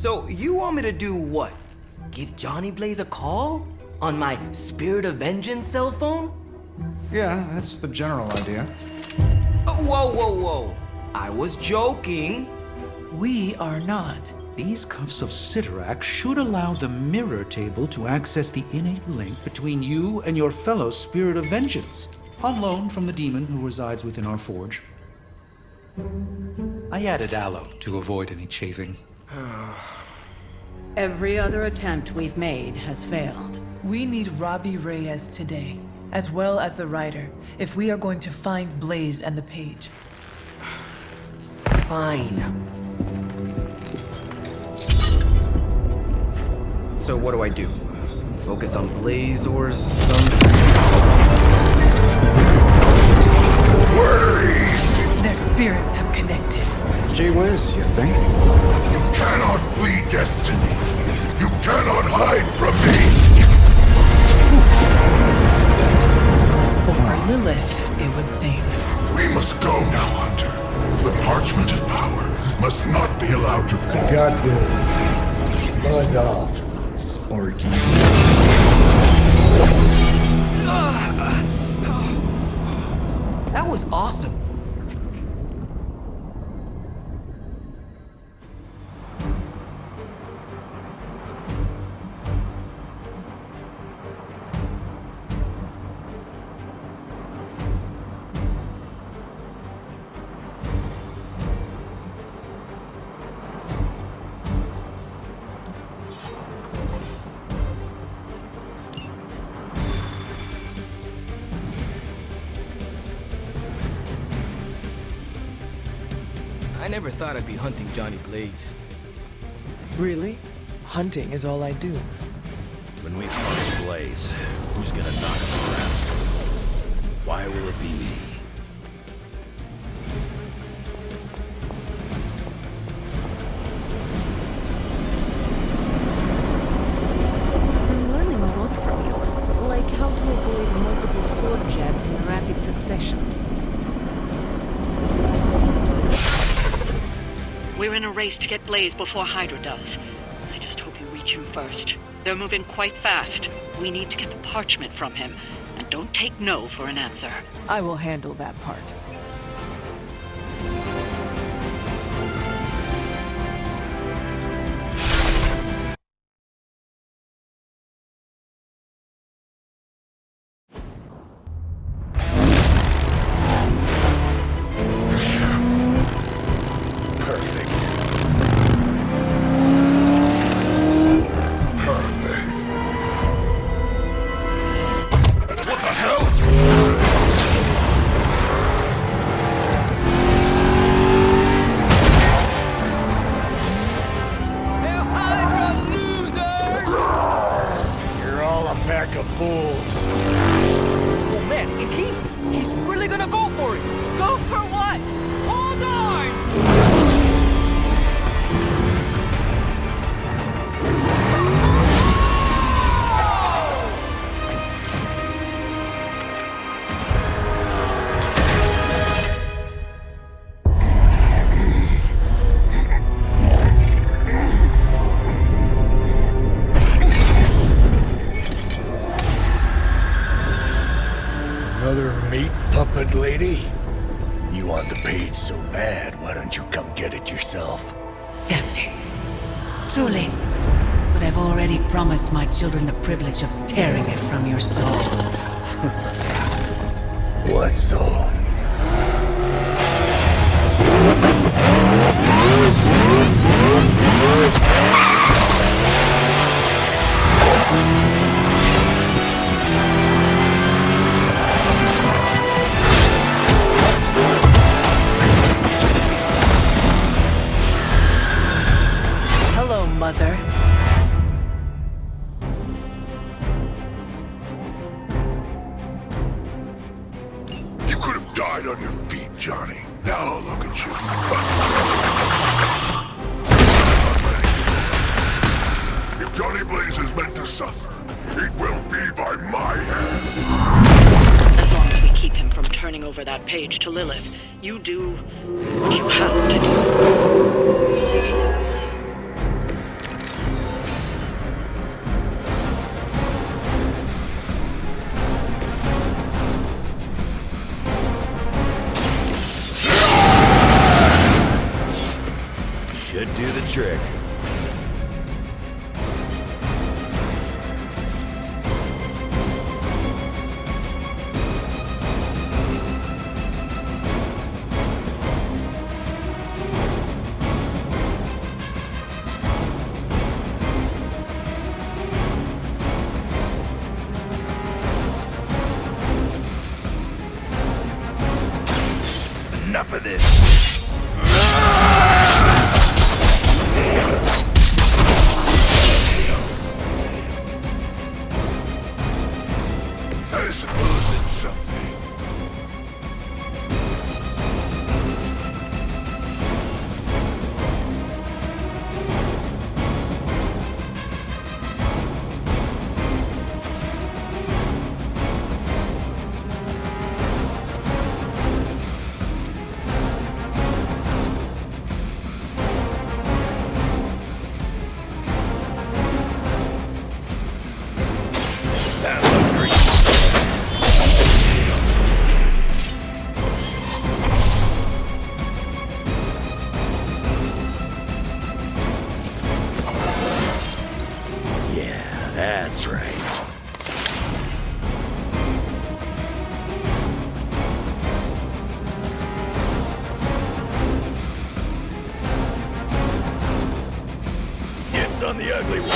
So you want me to do what? Give Johnny Blaze a call? On my Spirit of Vengeance cell phone? Yeah, that's the general idea. Whoa, whoa, whoa. I was joking. We are not. These Cuffs of Cyttorak should allow the mirror table to access the innate link between you and your fellow Spirit of Vengeance, on loan from the demon who resides within our forge. I added aloe to avoid any chafing. Every other attempt we've made has failed. We need Robbie Reyes today, as well as the writer, if we are going to find Blaze and the page. Fine. So what do I do? Focus on Blaze or some... Their spirits have connected. Gee whiz, you think? You cannot flee destiny. You cannot hide from me. Or Lilith, it would seem. We must go now, Hunter. The Parchment of Power must not be allowed to fall. Got this. Buzz off, Sparky. That was awesome. I never thought I'd be hunting Johnny Blaze. Really? Hunting is all I do. When we find Blaze, who's gonna knock him around? Why will it be me? I'm learning a lot from you, like how to avoid multiple sword jabs in rapid succession. We're in a race to get Blaze before Hydra does. I just hope you reach him first. They're moving quite fast. We need to get the parchment from him. And don't take no for an answer. I will handle that part. Oh man, is he? He's really gonna go for it! Go for what? Hold on! Another meat puppet lady? You want the page so bad, why don't you come get it yourself? Tempting. Truly. But I've already promised my children the privilege of tearing it from your soul. What soul? Hello, Mother. You could have died on your feet, Johnny. Now look at you. If Johnny Blaze is meant to suffer, it will be by my hand. As long as we keep him from turning over that page to Lilith, you do what you have to do. trick. Enough of this. I suppose it's something. That looked great. Yeah, that's right. Dibs on the ugly one.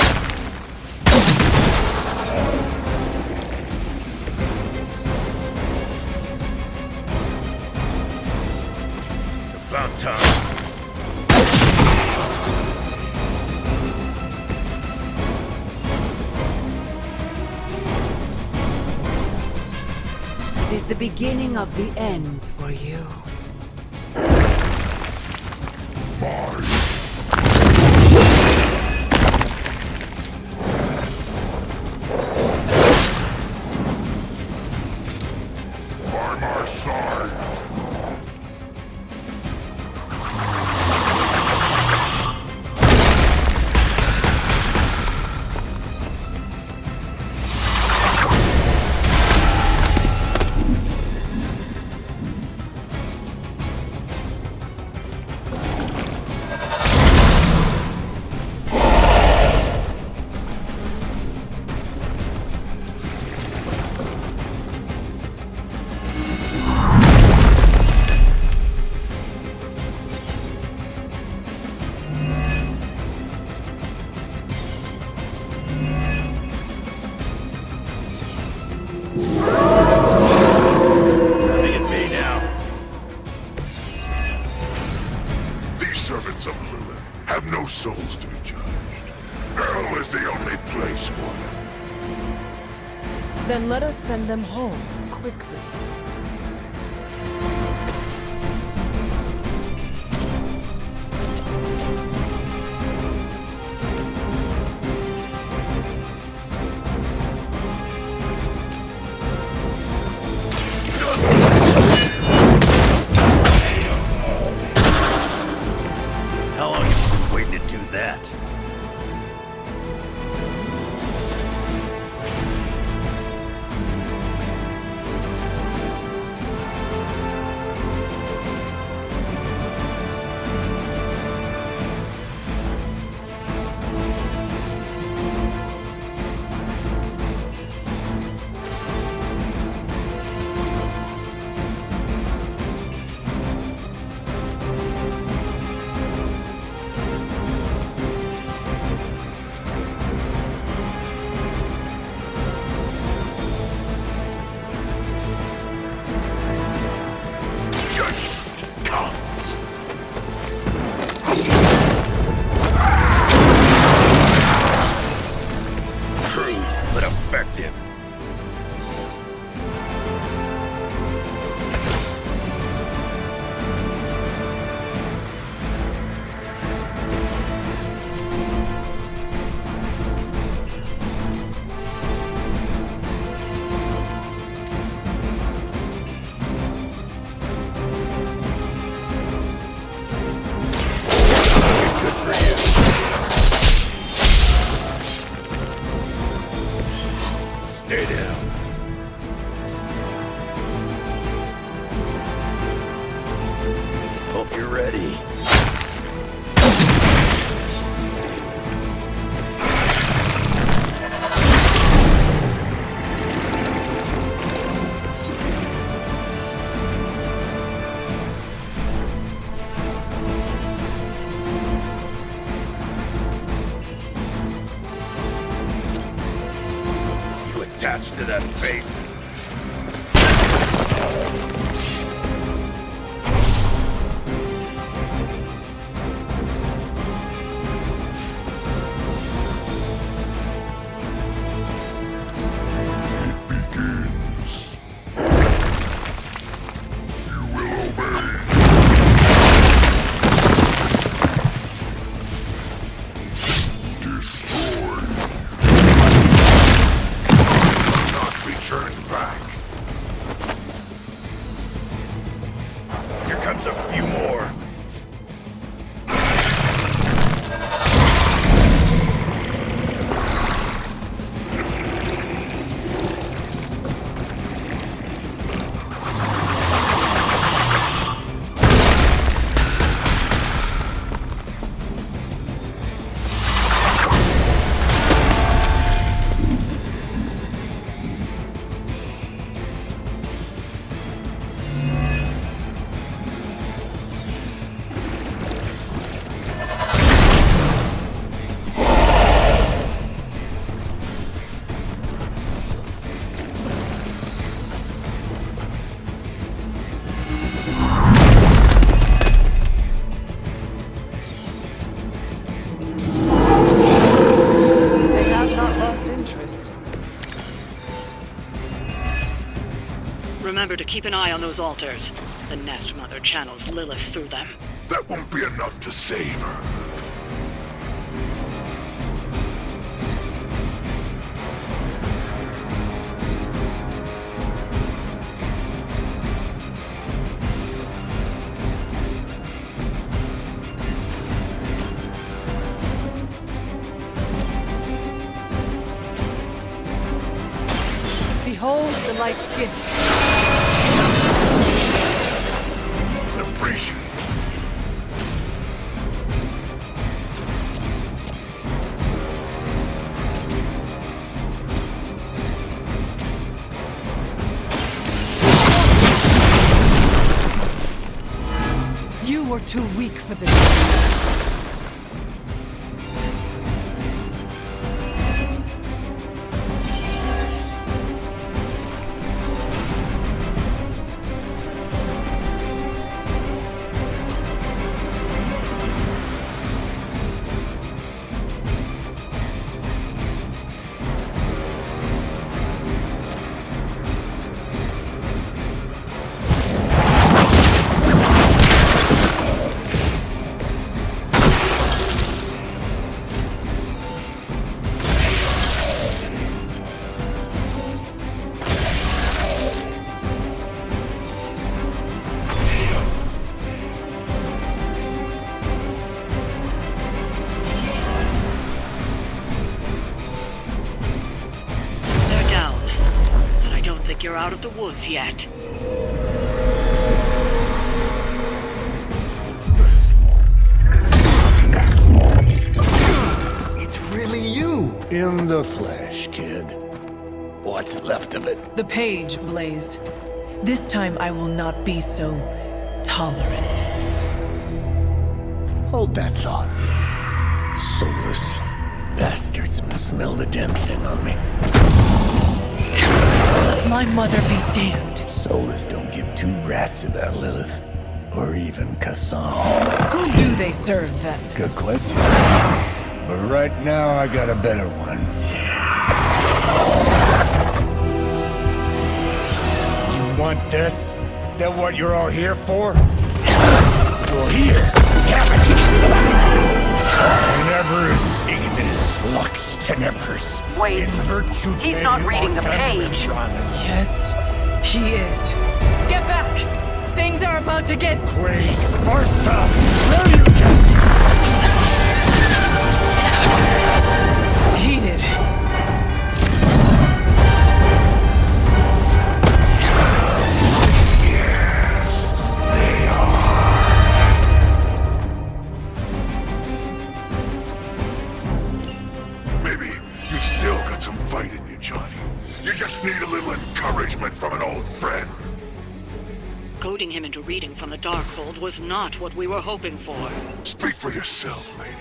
It's about time. It is the beginning of the end for you. By my side. Nothing at me now. These servants of Lilith have no souls to be judged. Hell is the only place for them. Then let us send them home, quickly. How long have you been waiting to do that? damage to that face. A few more. Remember to keep an eye on those altars. The Nest Mother channels Lilith through them. That won't be enough to save her. Behold the light's gift. Appreciate it. You were too weak for this. You're out of the woods yet. It's really you! In the flesh, kid. What's left of it? The page, Blaze. This time I will not be so tolerant. Hold that thought. Soulless bastards must smell the damn thing on me. My mother be damned. Soulless don't give two rats about Lilith. Or even Cassandra. Who do they serve, then? Good question. But right now, I got a better one. You want this? Is that what you're all here for? Well, here, have it! Tenebris ignis lux tenebris. Wait, In virtue he's not reading the page. Yes, he is. Get back! Things are about to get... Quaid Sparta! Where you get? heated. Yes, they are. Maybe you still got some fight in you, Johnny. You just need a little encouragement from an old friend. Goading him into reading from the Darkhold was not what we were hoping for. Speak for yourself, lady.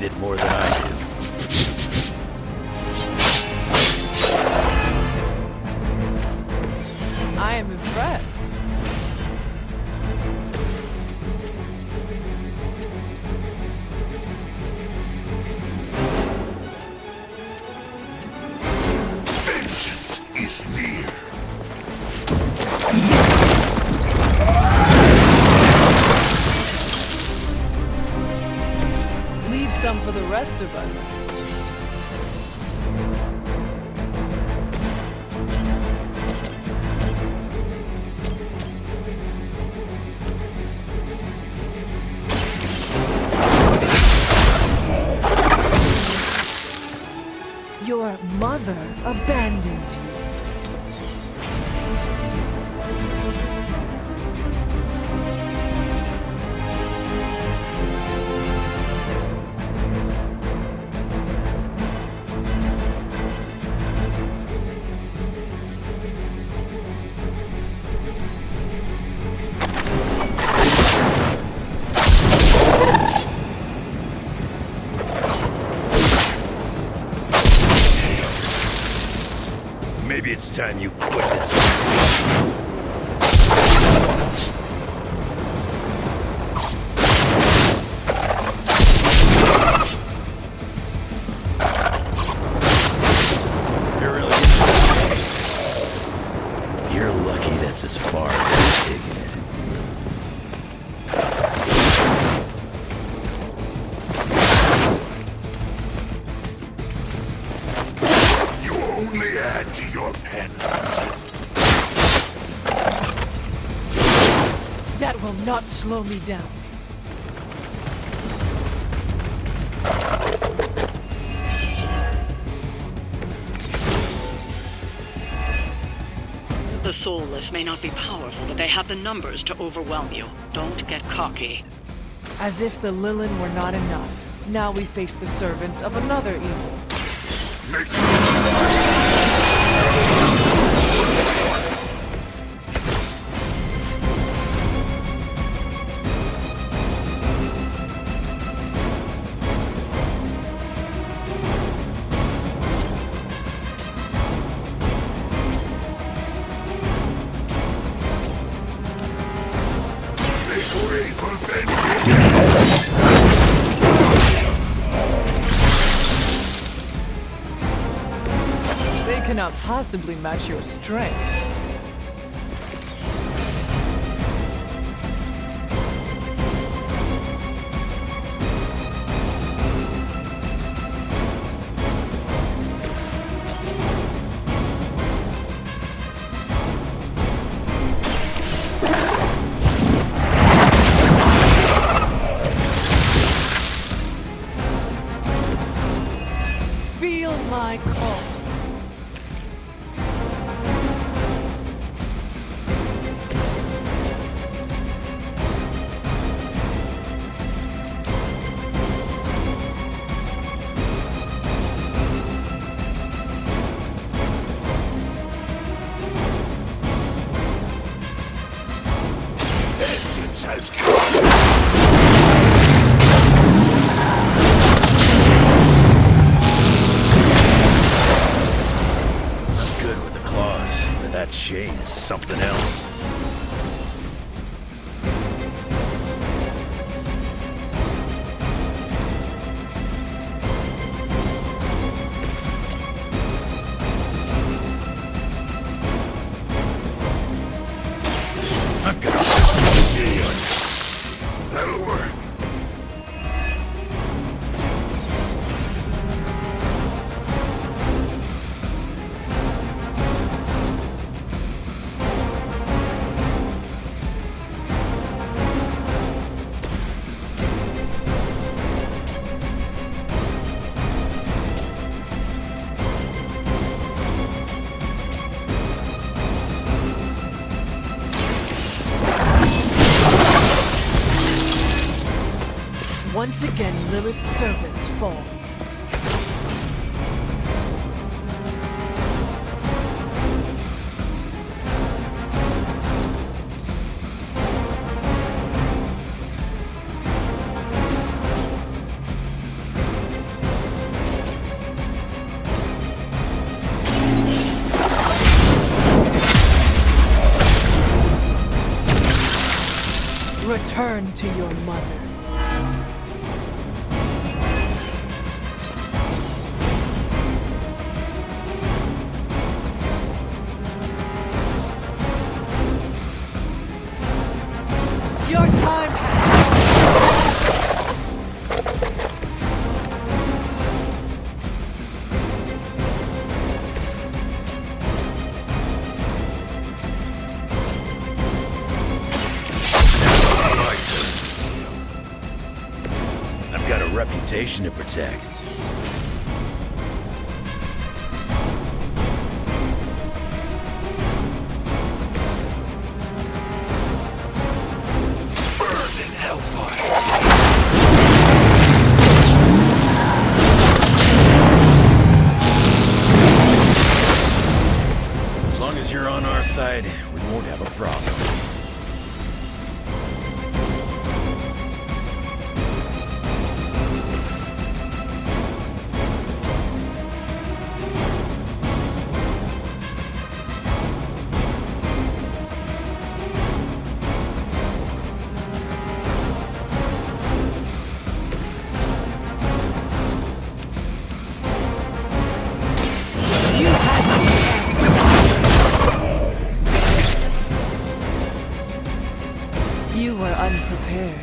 need it more than I do. I am impressed. Vengeance is near. Leave some for the rest of us. Your mother abandons you. Maybe it's time you quit this. You're really... You're lucky that's as far as I'm taking it. You only add to your penance. That will not slow me down. The soulless may not be powerful, but they have the numbers to overwhelm you. Don't get cocky. As if the Lilith were not enough. Now we face the servants of another evil. Make sure make way for vengeance. They cannot possibly match your strength. Feel my call. Vengeance has come. I'm good with the claws, but that chain is something else. I'm gonna... That'll work. Once again, Lilith's servants fall. return to your mother. Your time has I've got a reputation to protect. As long as you're on our side, we won't have a problem. You were unprepared.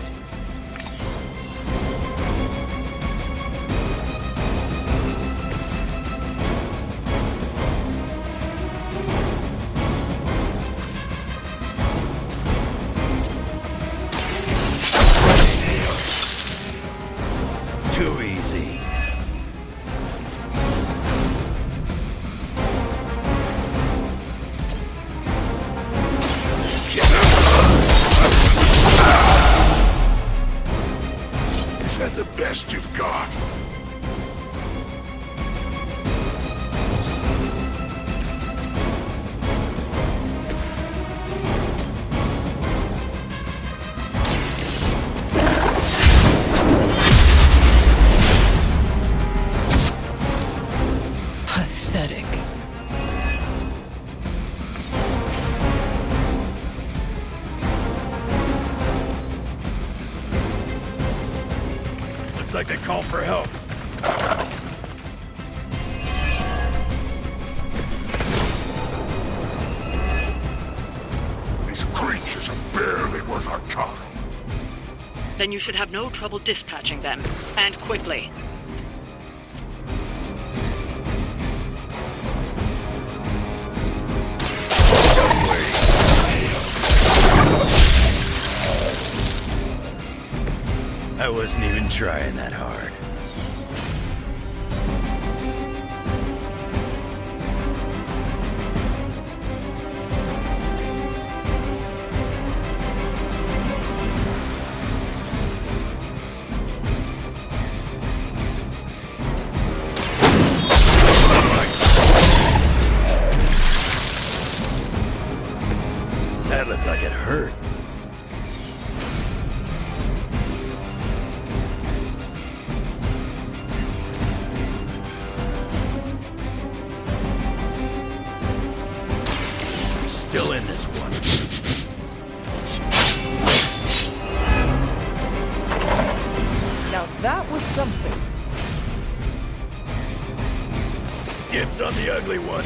Too easy. Is that the best you've got? Pathetic. Looks like they call for help. These creatures are barely worth our time. Then you should have no trouble dispatching them, and quickly. I wasn't even trying that hard. That looked like it hurt. Still in this one. Now that was something. Dibs on the ugly one.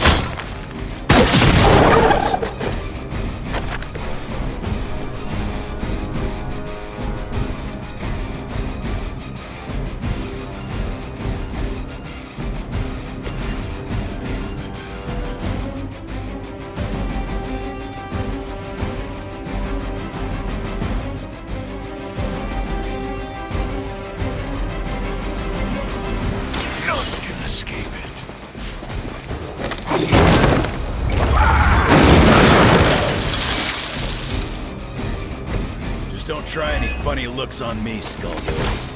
None can escape it. Just don't try any funny looks on me, Skullboy.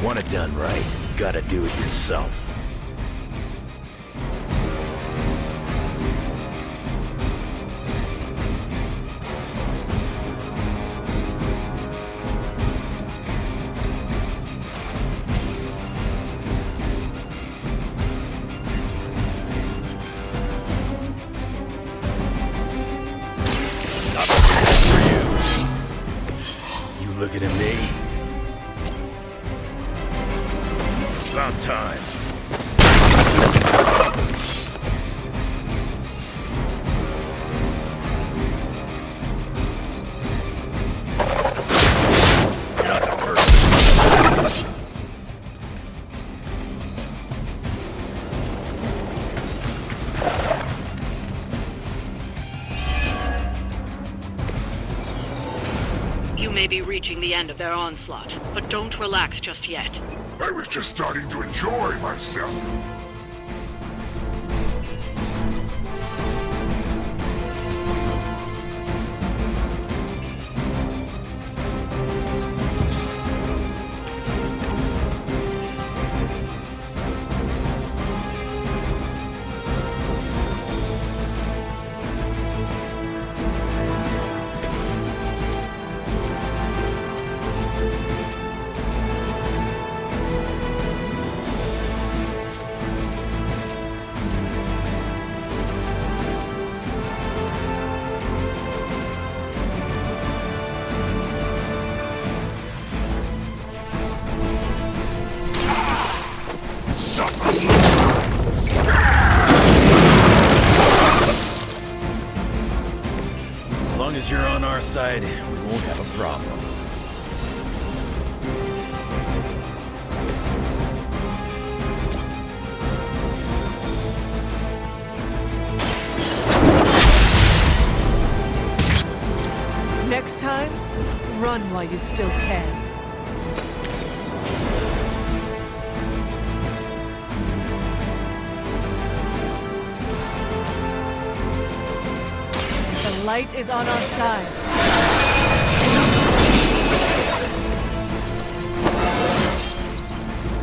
Want it done right, gotta do it yourself. looking at me? It's about time. You're not gonna hurt me. You may be reaching the end of their onslaught, but don't relax just yet. I was just starting to enjoy myself. As long as you're on our side, we won't have a problem. Next time, run while you still can. The light is on our side.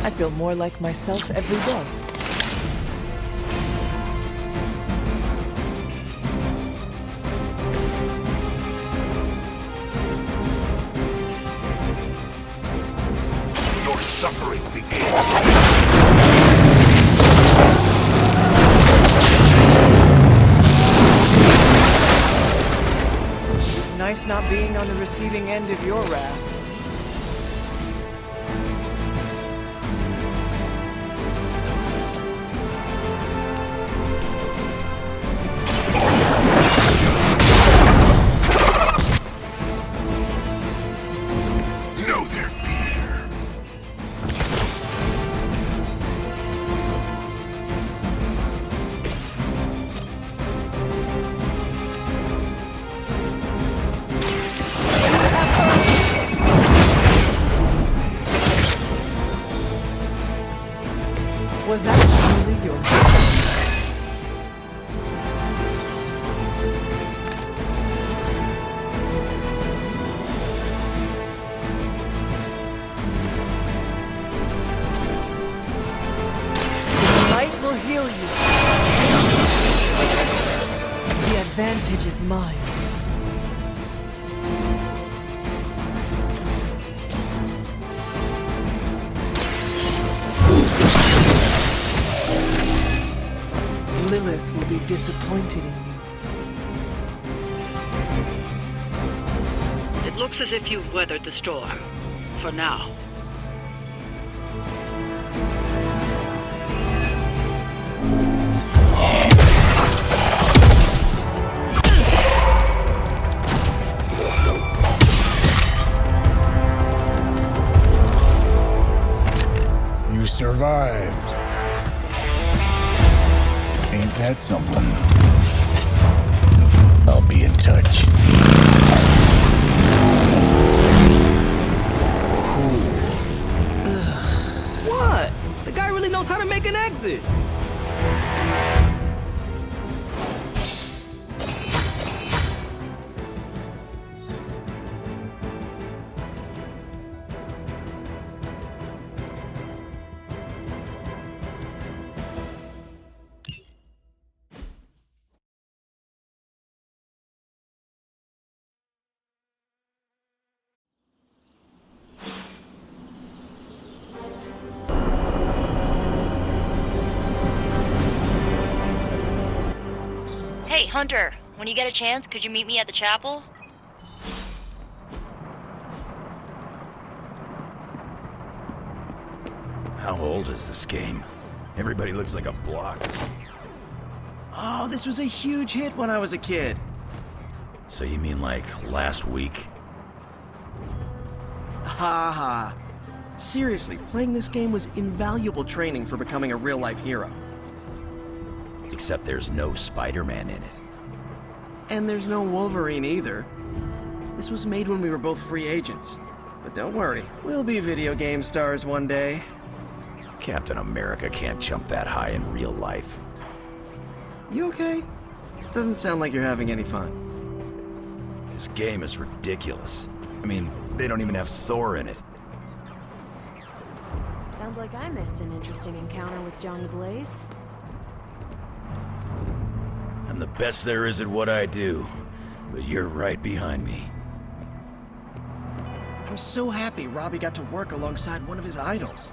I feel more like myself every day. Your suffering begins. It's nice not being on the receiving end of your wrath. Know their fear. Was that truly your The light will heal you. The advantage is mine. Lilith will be disappointed in you. It looks as if you've weathered the storm. For now. You survived. Ain't that something? I'll be in touch. What? The guy really knows how to make an exit. Hey, Hunter, when you get a chance, could you meet me at the chapel? How old is this game? Everybody looks like a block. Oh, this was a huge hit when I was a kid. So you mean like last week? Ha ha. Seriously, playing this game was invaluable training for becoming a real-life hero. Except there's no Spider-Man in it. And there's no Wolverine either. This was made when we were both free agents. But don't worry, we'll be video game stars one day. Captain America can't jump that high in real life. You okay? Doesn't sound like you're having any fun. This game is ridiculous. I mean, they don't even have Thor in it. Sounds like I missed an interesting encounter with Johnny Blaze. I'm the best there is at what I do, but you're right behind me. I'm so happy Robbie got to work alongside one of his idols.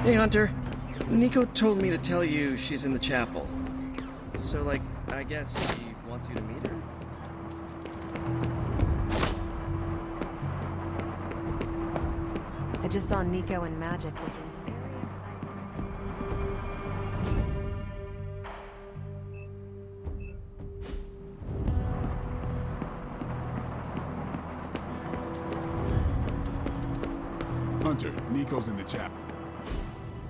Hey, Hunter. Nico told me to tell you she's in the chapel. So, like, I guess she wants you to meet her? I just saw Nico and Magic looking very excited. Hunter, Nico's in the chapel.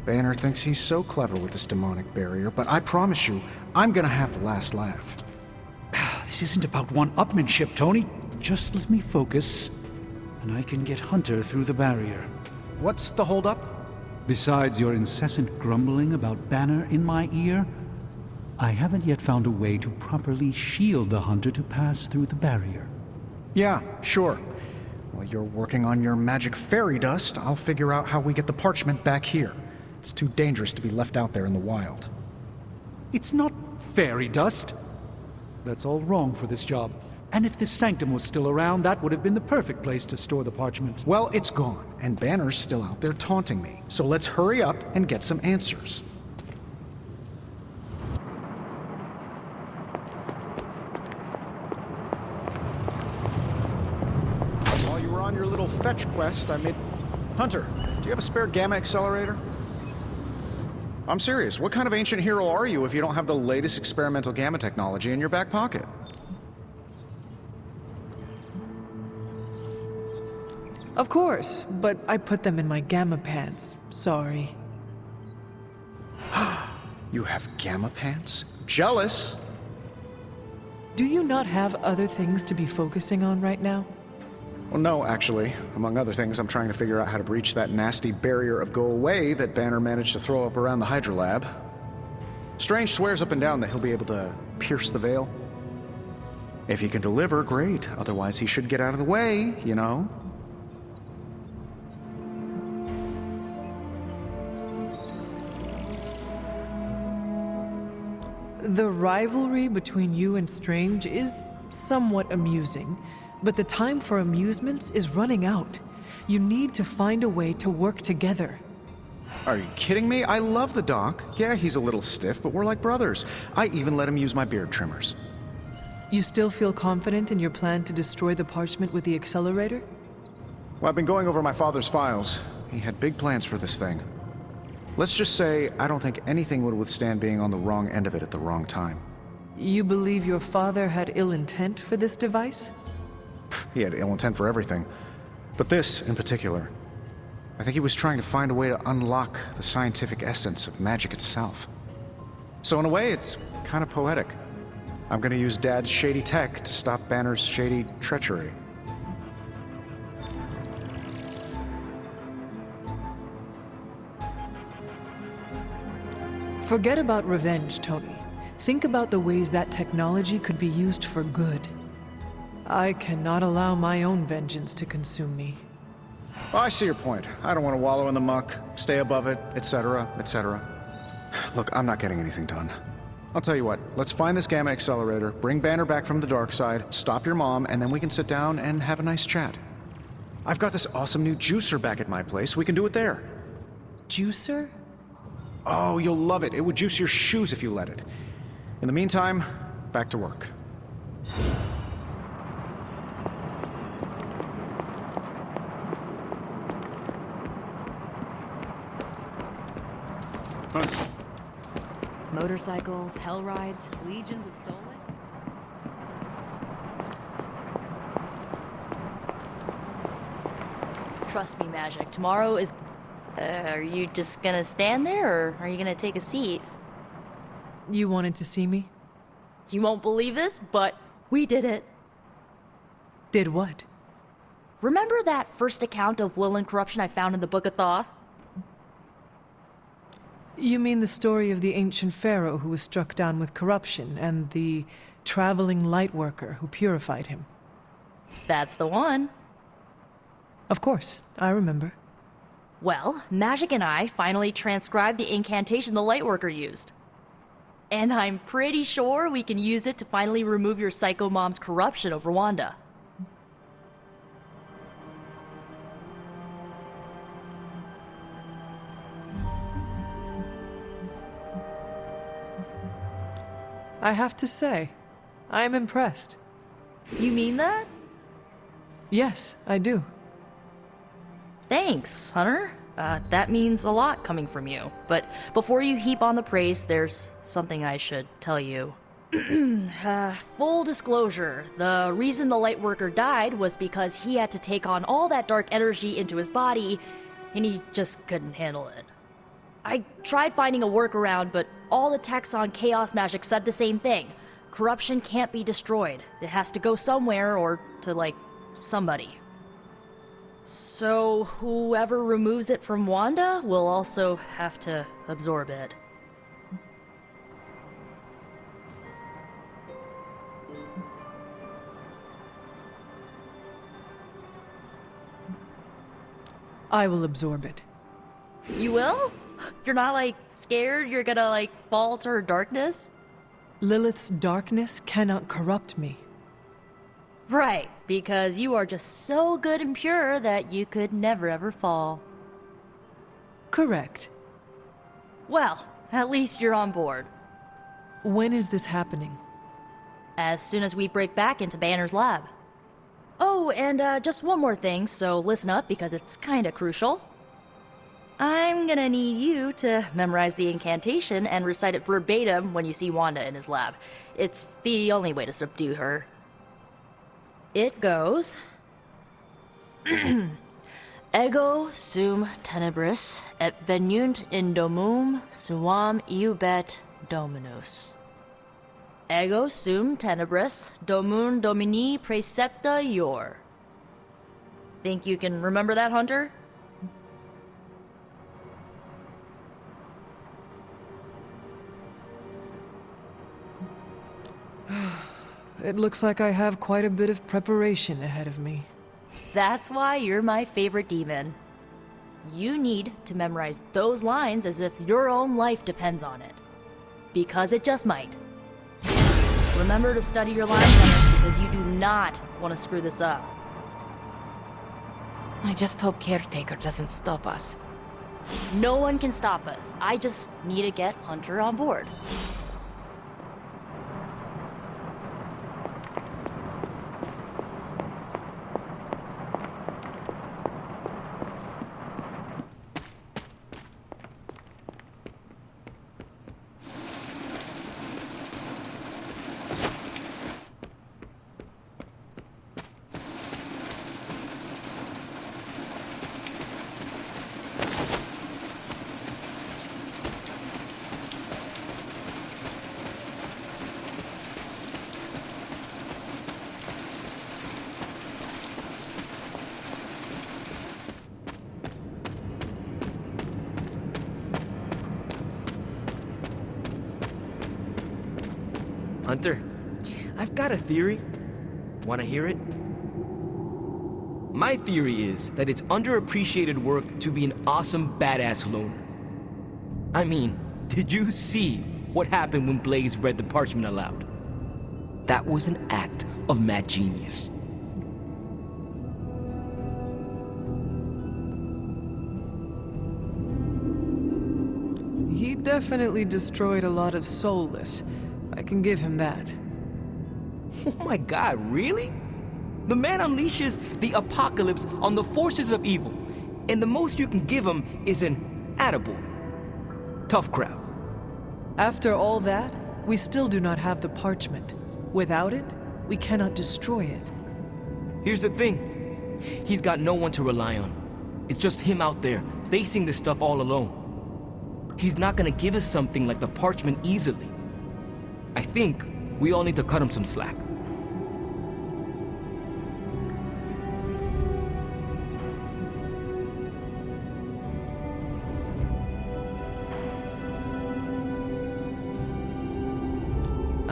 Banner thinks he's so clever with this demonic barrier, but I promise you, I'm gonna have the last laugh. This isn't about one-upmanship, Tony. Just let me focus, and I can get Hunter through the barrier. What's the holdup? Besides your incessant grumbling about Banner in my ear, I haven't yet found a way to properly shield the Hunter to pass through the barrier. Yeah, sure. While you're working on your magic fairy dust, I'll figure out how we get the parchment back here. It's too dangerous to be left out there in the wild. It's not fairy dust. That's all wrong for this job. And if this sanctum was still around, that would have been the perfect place to store the parchment. Well, it's gone, and Banner's still out there taunting me. So let's hurry up and get some answers. While you were on your little fetch quest, I made... Hunter, do you have a spare gamma accelerator? I'm serious. What kind of ancient hero are you if you don't have the latest experimental gamma technology in your back pocket? Of course, but I put them in my gamma pants. Sorry. You have gamma pants? Jealous! Do you not have other things to be focusing on right now? Well, no, actually. Among other things, I'm trying to figure out how to breach that nasty barrier of go away that Banner managed to throw up around the Hydra lab. Strange swears up and down that he'll be able to pierce the veil. If he can deliver, great. Otherwise, he should get out of the way, you know? The rivalry between you and Strange is somewhat amusing, but the time for amusements is running out. You need to find a way to work together. Are you kidding me? I love the Doc. Yeah, he's a little stiff, but we're like brothers. I even let him use my beard trimmers. You still feel confident in your plan to destroy the parchment with the accelerator? Well, I've been going over my father's files. He had big plans for this thing. Let's just say I don't think anything would withstand being on the wrong end of it at the wrong time. You believe your father had ill intent for this device? He had ill intent for everything. But this, in particular. I think he was trying to find a way to unlock the scientific essence of magic itself. So in a way, it's kind of poetic. I'm gonna use Dad's shady tech to stop Banner's shady treachery. Forget about revenge, Tony. Think about the ways that technology could be used for good. I cannot allow my own vengeance to consume me. Oh, I see your point. I don't want to wallow in the muck, stay above it, etc., etc. Look, I'm not getting anything done. I'll tell you what, let's find this gamma accelerator, bring Banner back from the dark side, stop your mom, and then we can sit down and have a nice chat. I've got this awesome new juicer back at my place. We can do it there. Juicer? Oh, you'll love it. It would juice your shoes if you let it. In the meantime, back to work. motorcycles, hell rides, legions of soulless. Trust me, Magic. Tomorrow is... are you just gonna stand there, or are you gonna take a seat? You wanted to see me? You won't believe this, but we did it. Did what? Remember that first account of Lilith corruption I found in the Book of Thoth? You mean the story of the ancient pharaoh who was struck down with corruption, and the traveling lightworker who purified him? That's the one. Of course, I remember. Well, Magic and I finally transcribed the incantation the lightworker used. And I'm pretty sure we can use it to finally remove your psycho mom's corruption over Wanda. I have to say, I am impressed. You mean that? Yes, I do. Thanks, Hunter. That means a lot coming from you. But before you heap on the praise, there's something I should tell you. Full disclosure, the reason the Lightworker died was because he had to take on all that dark energy into his body, and he just couldn't handle it. I tried finding a workaround, but all the texts on chaos magic said the same thing. Corruption can't be destroyed. It has to go somewhere, or to, like, somebody. So whoever removes it from Wanda will also have to absorb it. I will absorb it. You will? You're not, like, scared you're gonna, like, fall to her darkness? Lilith's darkness cannot corrupt me. Right, because you are just so good and pure that you could never ever fall. Correct. Well, at least you're on board. When is this happening? As soon as we break back into Banner's lab. Oh, and just one more thing, so listen up because it's kinda crucial. I'm gonna need you to memorize the incantation and recite it verbatim when you see Wanda in his lab. It's the only way to subdue her. It goes... Ego sum tenebris et venunt in domum suam iubet dominus. Ego sum tenebris domum domini precepta ior. Think you can remember that, Hunter? It looks like I have quite a bit of preparation ahead of me. That's why you're my favorite demon. You need to memorize those lines as if your own life depends on it. Because it just might. Remember to study your lines, Hunter, because you do not want to screw this up. I just hope Caretaker doesn't stop us. No one can stop us. I just need to get Hunter on board. Hunter, I've got a theory. Want to hear it? My theory is that it's underappreciated work to be an awesome badass loner. I mean, did you see what happened when Blaze read the parchment aloud? That was an act of mad genius. He definitely destroyed a lot of soulless. I can give him that. Oh my god, really? The man unleashes the apocalypse on the forces of evil, and the most you can give him is an attaboy. Tough crowd. After all that, we still do not have the parchment. Without it, we cannot destroy it. Here's the thing. He's got no one to rely on. It's just him out there, facing this stuff all alone. He's not gonna give us something like the parchment easily. I think we all need to cut him some slack.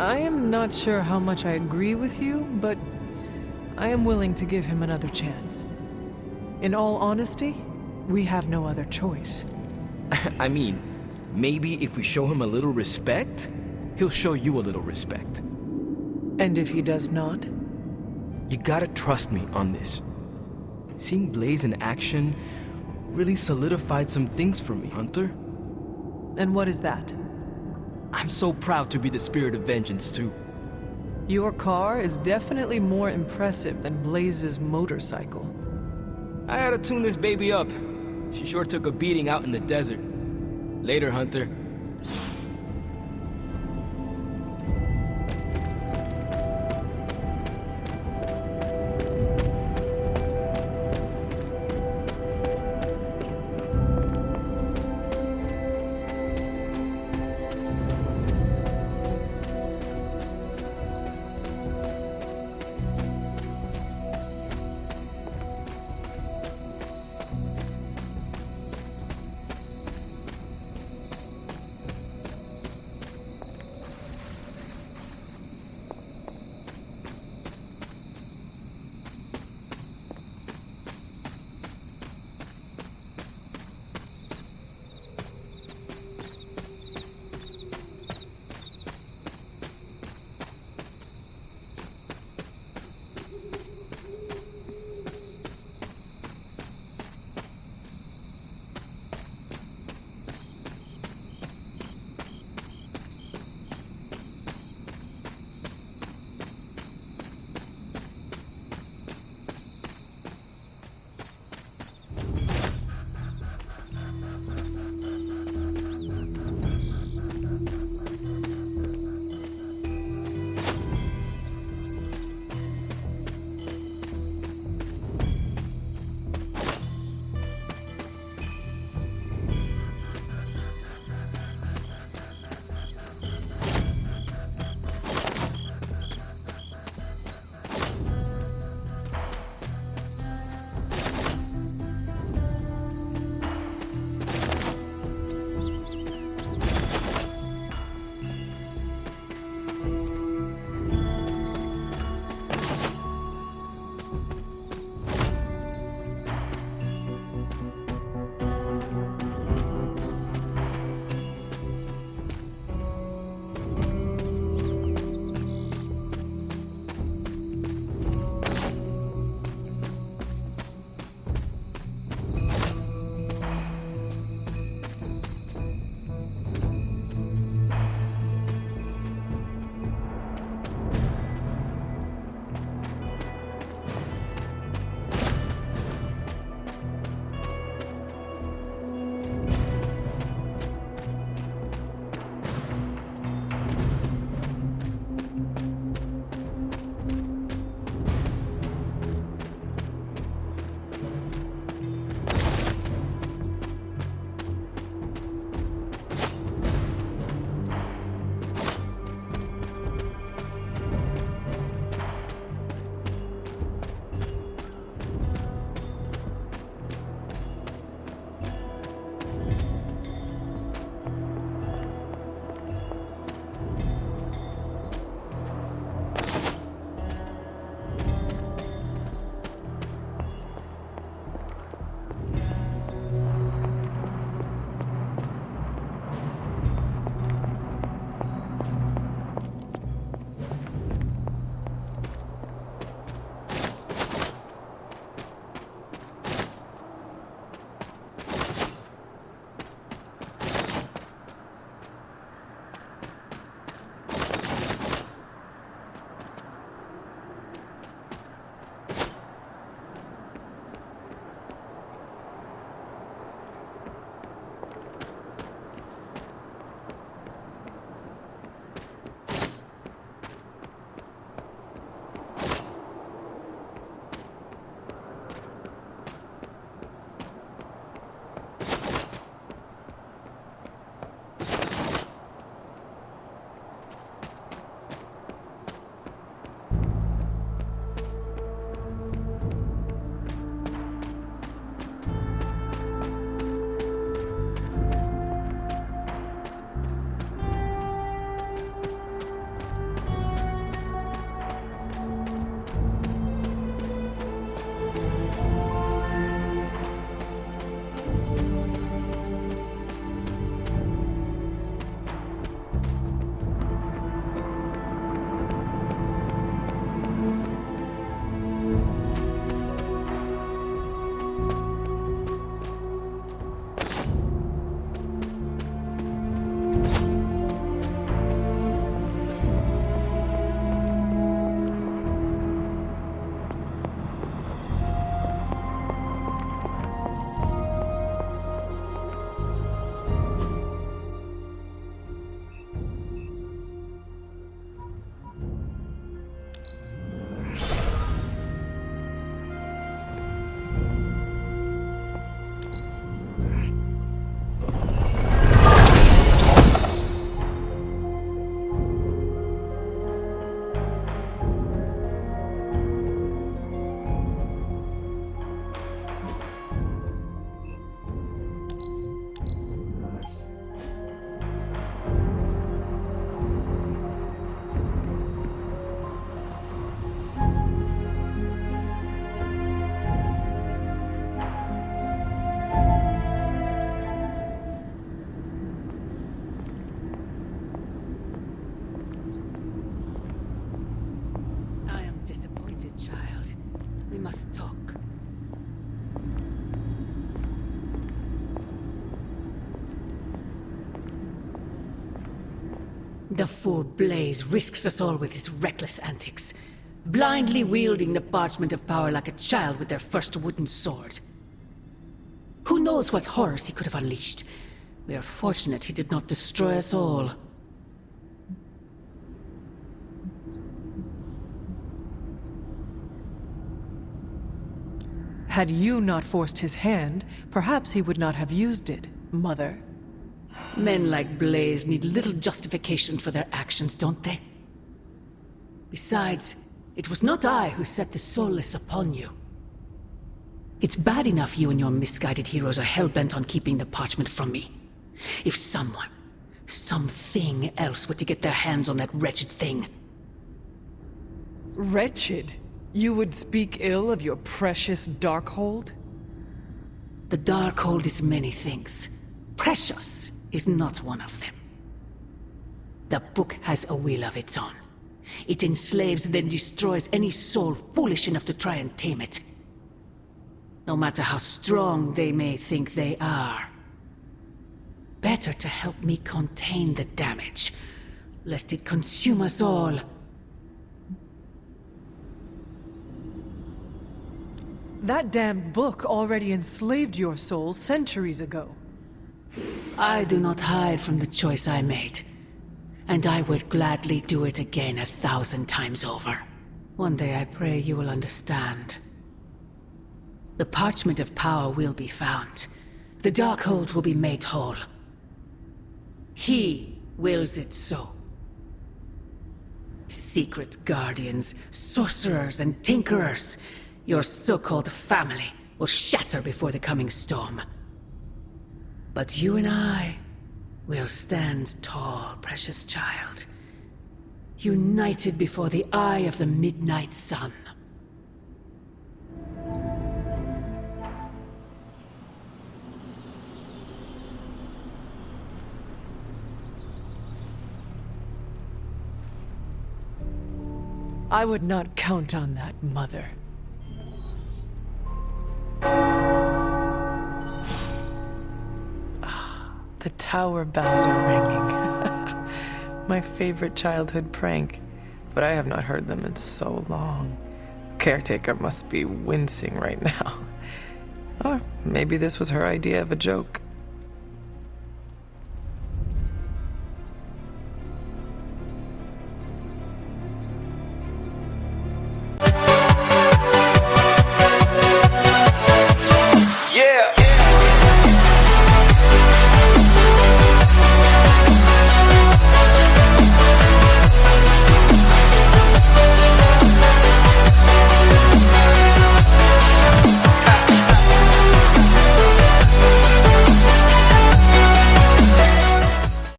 I am not sure how much I agree with you, but I am willing to give him another chance. In all honesty, we have no other choice. I mean, maybe if we show him a little respect, he'll show you a little respect. And if he does not? You gotta trust me on this. Seeing Blaze in action really solidified some things for me, Hunter. And what is that? I'm so proud to be the Spirit of Vengeance, too. Your car is definitely more impressive than Blaze's motorcycle. I had to tune this baby up. She sure took a beating out in the desert. Later, Hunter. We must talk. The fool Blaze risks us all with his reckless antics, blindly wielding the Parchment of Power like a child with their first wooden sword. Who knows what horrors he could have unleashed? We are fortunate he did not destroy us all. Had you not forced his hand, perhaps he would not have used it, Mother. Men like Blaze need little justification for their actions, don't they? Besides, it was not I who set the Soulless upon you. It's bad enough you and your misguided heroes are hell-bent on keeping the parchment from me. If someone, something else were to get their hands on that wretched thing. Wretched? You would speak ill of your precious Darkhold? The Darkhold is many things. Precious is not one of them. The book has a will of its own. It enslaves, then destroys any soul foolish enough to try and tame it. No matter how strong they may think they are. Better to help me contain the damage, lest it consume us all. That damned book already enslaved your soul centuries ago. I do not hide from the choice I made. And I would gladly do it again 1,000 times over. One day I pray you will understand. The Parchment of Power will be found. The Darkhold will be made whole. He wills it so. Secret guardians, sorcerers, and tinkerers, your so-called family, will shatter before the coming storm. But you and I will stand tall, precious child. United before the eye of the midnight sun. I would not count on that, Mother. The tower bells are ringing. My favorite childhood prank, but I have not heard them in so long. Caretaker must be wincing right now. Or maybe this was her idea of a joke.